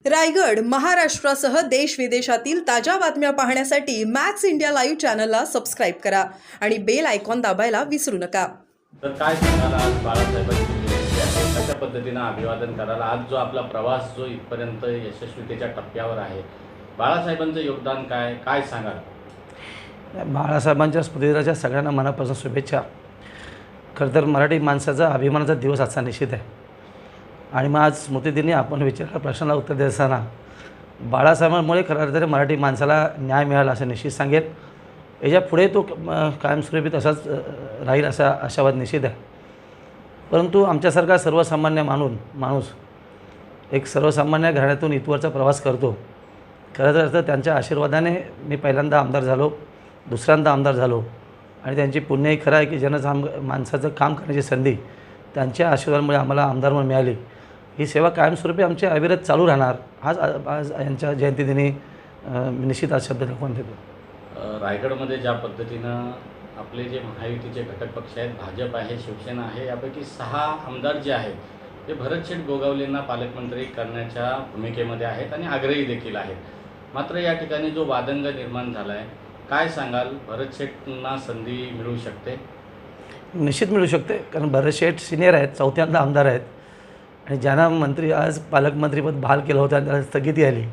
रायगड महाराष्ट्रासह देश विदेशातील ताज्या बातम्या पाहण्यासाठी मॅक्स इंडिया लाईव्ह चॅनलला सबस्क्राईब करा आणि बेल आयकॉन दाबायला विसरू नका। तर काय सांगाल आज बाळासाहेबांची जयंती आहे, कशा पद्धतीने अभिवादन कराल? आज जो आपला प्रवास जो इथपर्यंत यशस्वीतेच्या टप्प्यावर आहे, बाळासाहेबांचं योगदान काय काय सांगाल? बाळासाहेबांच्या स्मृतिदिनाच्या सगळ्यांना मनापासून शुभेच्छा। खरं तर मराठी माणसाचा अभिमानाचा दिवस आजचा निश्चित आहे आणि मग आज स्मृतिदिनी आपण विचारलेल्या प्रश्नाला उत्तर देत असताना बाळासाहेबांमुळे खरं तर मराठी माणसाला न्याय मिळाला असं निश्चित सांगेल। याच्या पुढे तो कायमस्वरूपी तसाच राहील असा आशावाद निश्चित आहे। परंतु आमच्यासारखा सर्वसामान्य माणूस एक सर्वसामान्य घराण्यातून इथवरचा प्रवास करतो। खरं तर त्यांच्या आशीर्वादाने मी पहिल्यांदा आमदार झालो, दुसऱ्यांदा आमदार झालो आणि त्यांची पुण्यही खरं आहे की माणसाचं काम करण्याची संधी त्यांच्या आशीर्वादामुळे आम्हाला आमदार म्हणून मिळाली। ही सेवा कायमस्वरूपी आमची अविरत चालू राहणार। आज यांच्या जयंतीदिनी निश्चित आज शब्द दाखवून देतो। रायगडमध्ये ज्या पद्धतीनं आपले जे महायुतीचे घटक पक्ष आहेत, भाजप आहे, शिवसेना आहे, यापैकी 6 आमदार जे आहेत ते भरतशेठ गोगावलेंना पालकमंत्री करण्याच्या भूमिकेमध्ये आहेत आणि आग्रही देखील आहेत। मात्र या ठिकाणी जो वादंग निर्माण झाला आहे, काय सांगाल? भरतशेठना संधी मिळू शकते? निश्चित मिळू शकते, कारण भरतशेठ सिनियर आहेत, चौथ्यांदा आमदार आहेत आणि ज्यांना मंत्री आज पालकमंत्रीपद बहाल केलं होतं आणि त्याला स्थगिती आली।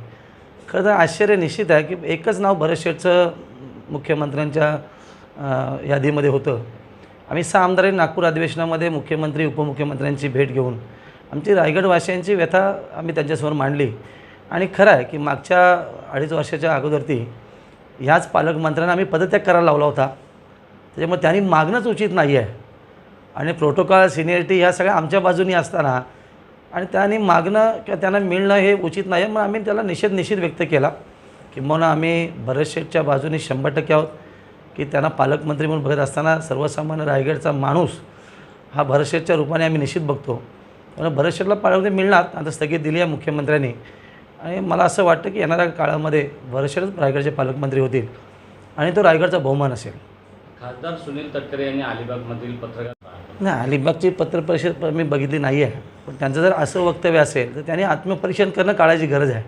खरं तर आश्चर्य निश्चित आहे की एकच नाव भरतशेठचं मुख्यमंत्र्यांच्या यादीमध्ये होतं। आम्ही 6 आमदारांनी नागपूर अधिवेशनामध्ये मुख्यमंत्री उपमुख्यमंत्र्यांची भेट घेऊन आमची रायगडवासियांची व्यथा आम्ही त्यांच्यासमोर मांडली आणि खरं आहे की मागच्या 2.5 वर्षाच्या अगोदरती ह्याच पालकमंत्र्यांना आम्ही पदत्याग करायला लावला होता। त्याच्यामुळे त्यांनी मागणंच उचित नाही आहे आणि प्रोटोकॉल सिनियरिटी ह्या सगळ्या आमच्या बाजूनी असताना आणि त्यांनी मागणं किंवा त्यांना मिळणं हे उचित नाही आहे। मग आम्ही त्याला निषेध व्यक्त केला किंबहुना आम्ही भरतशेठच्या बाजूने 100% आहोत की त्यांना पालकमंत्री म्हणून बघत असताना सर्वसामान्य रायगडचा माणूस हा भरतशेठच्या रूपाने आम्ही निश्चित बघतो। पण भरतशेठला पालकमंत्री मिळणार आता स्थगित दिली आहे मुख्यमंत्र्यांनी आणि मला असं वाटतं की येणाऱ्या काळामध्ये भरतशेठच रायगडचे पालकमंत्री होतील आणि तो रायगडचा बहुमान असेल। खासदार सुनील तटकरे यांनी अलिबागमधील पत्रकार नाही, अलिबागची पत्रपरिषद मी बघितली नाही आहे, पण त्यांचं जर असं वक्तव्य असेल तर त्यांनी आत्मपरीक्षण करणं काळाची गरज आहे।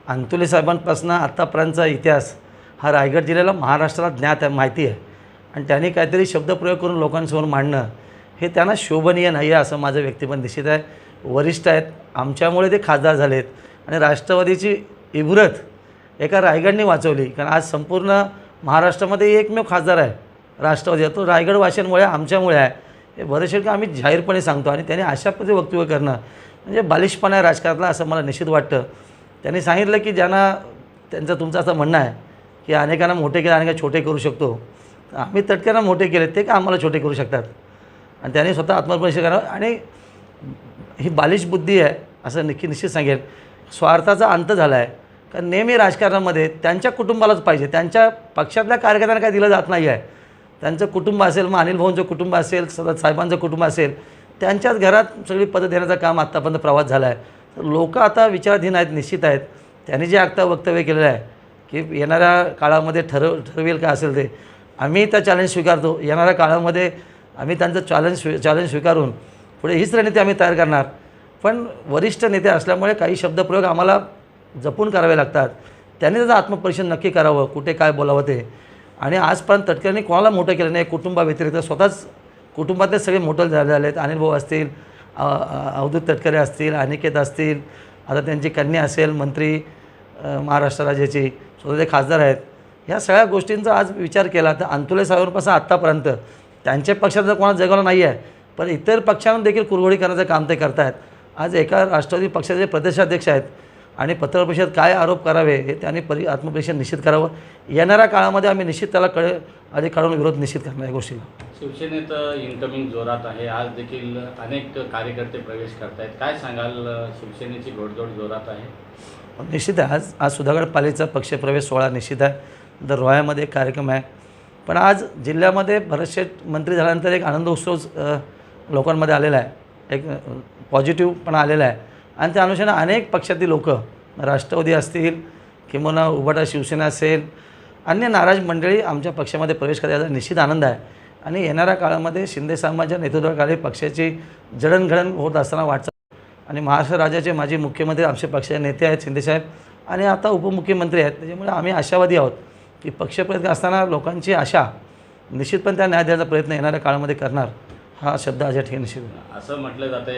अंतुले साहेबांपासून आत्तापर्यंतचा इतिहास हा रायगड जिल्ह्याला महाराष्ट्राला ज्ञात आहे, माहिती आहे आणि त्यांनी काहीतरी शब्दप्रयोग करून लोकांसमोर मांडणं हे त्यांना शोभनीय नाही आहे असं माझं व्यक्तिमत निश्चित आहे। वरिष्ठ आहेत, आमच्यामुळे ते खासदार झालेत आणि राष्ट्रवादीची इबरत एका रायगडने वाचवली, कारण आज संपूर्ण महाराष्ट्रामध्ये एकमेव खासदार आहे राष्ट्रवादी, तो रायगडवासियांमुळे आमच्यामुळे आहे। हे भरतशेठ आम्ही जाहीरपणे सांगतो आणि त्यांनी अशा पद्धतीने वक्तव्य करणं म्हणजे बालिशपणा आहे राजकारणातला असं मला निश्चित वाटतं। त्यांनी सांगितलं की ज्यांना तुमचं असं म्हणणं आहे की अनेकांना मोठे केले अनेकांना छोटे करू शकतो, आम्ही तटक्यांना मोठे केले ते का आम्हाला छोटे करू शकतात आणि त्यांनी स्वतः आत्मपरीक्षण करावं आणि ही बालिश बुद्धी आहे असं निश्चित सांगेल। स्वार्थाचा अंत झाला आहे, कारण नेहमी राजकारणामध्ये त्यांच्या कुटुंबालाच पाहिजे, त्यांच्या पक्षातल्या कार्यकर्त्यांना काय दिलं जात नाही आहे। त्यांचं कुटुंब असेल, मग अनिल भाऊंचं कुटुंब असेल, साहेबांचं कुटुंब असेल, त्यांच्याच घरात सगळी पदं देण्याचं काम आत्तापर्यंत प्रवास झाला आहे। तर लोक आता विचाराधीन आहेत, निश्चित आहेत। त्यांनी जे आत्ता वक्तव्य केलेलं आहे की येणाऱ्या काळामध्ये ठरवेल का असेल ते, आम्ही त्या चॅलेंज स्वीकारतो। येणाऱ्या काळामध्ये आम्ही त्यांचं चॅलेंज स्वीकारून पुढे हीच रणनीती आम्ही तयार करणार। पण वरिष्ठ नेते असल्यामुळे काही शब्दप्रयोग आम्हाला जपून करावे लागतात। त्यांनी त्याचं आत्मपरीक्षण नक्की करावं, कुठे काय बोलावं ते। आणि आजपर्यंत तटकऱ्यांनी कोणाला मोठं केलं नाही, कुटुंबाव्यतिरिक्त स्वतःच कुटुंबातले सगळे मोठं झाले आहेत। अनिल भाऊ असतील, अवधूत तटकरे असतील, अनिकेत असतील, आता त्यांची कन्या असेल मंत्री महाराष्ट्र राज्याची, स्वतः ते खासदार आहेत। ह्या सगळ्या गोष्टींचा आज विचार केला तर अंतुले साहेबांपासून आत्तापर्यंत त्यांच्या पक्षात जर कोणाला जगवलं नाही आहे, पण इतर पक्षांना देखील कुरघोडी करण्याचं काम ते करत आहेत। आज एका राष्ट्रवादी पक्षाचे प्रदेशाध्यक्ष आहेत आणि पत्रपरिषद काय आरोप करावे हे त्यांनी आत्मपरीक्षण निश्चित करावं। येणाऱ्या काळामध्ये आम्ही निश्चित त्याला अधिक काढून विरोध निश्चित करणार या गोष्टीला। शिवसेनेत इन्कमिंग जोरात आहे, आज देखील अनेक कार्यकर्ते प्रवेश करत आहेत, काय सांगाल? शिवसेनेची घोडदौड जोरात आहे? निश्चित आहे। आज सुधागड पालिकेचा पक्षप्रवेश सोहळा निश्चित आहे, दर रोह्यामध्ये एक कार्यक्रम आहे। पण आज जिल्ह्यामध्ये भरतशेठ मंत्री झाल्यानंतर एक आनंद उत्सव लोकांमध्ये आलेला आहे, एक पॉझिटिव्ह पण आलेला आहे आणि त्या अनुषंगाने अनेक पक्षातील लोक राष्ट्रवादी असतील किंवा उभाटा शिवसेना असेल, अन्य नाराज मंडळी आमच्या पक्षामध्ये प्रवेश करायचा निश्चित आनंद आहे आणि येणाऱ्या काळामध्ये शिंदे साहेबांच्या नेतृत्वाखाली पक्षाची जडणघडण होत असताना वाटचाल आणि महाराष्ट्र राज्याचे माजी मुख्यमंत्री आमचे पक्षाचे नेते आहेत शिंदेसाहेब आणि आता उपमुख्यमंत्री आहेत. त्याच्यामुळे आम्ही आशावादी आहोत की पक्षप्रयत्न असताना लोकांची आशा निश्चितपणे त्या न्याय द्यायचा प्रयत्न येणाऱ्या काळामध्ये करणार हा शब्द आज या ठिकाणी निश्चित. असं म्हटलं जाते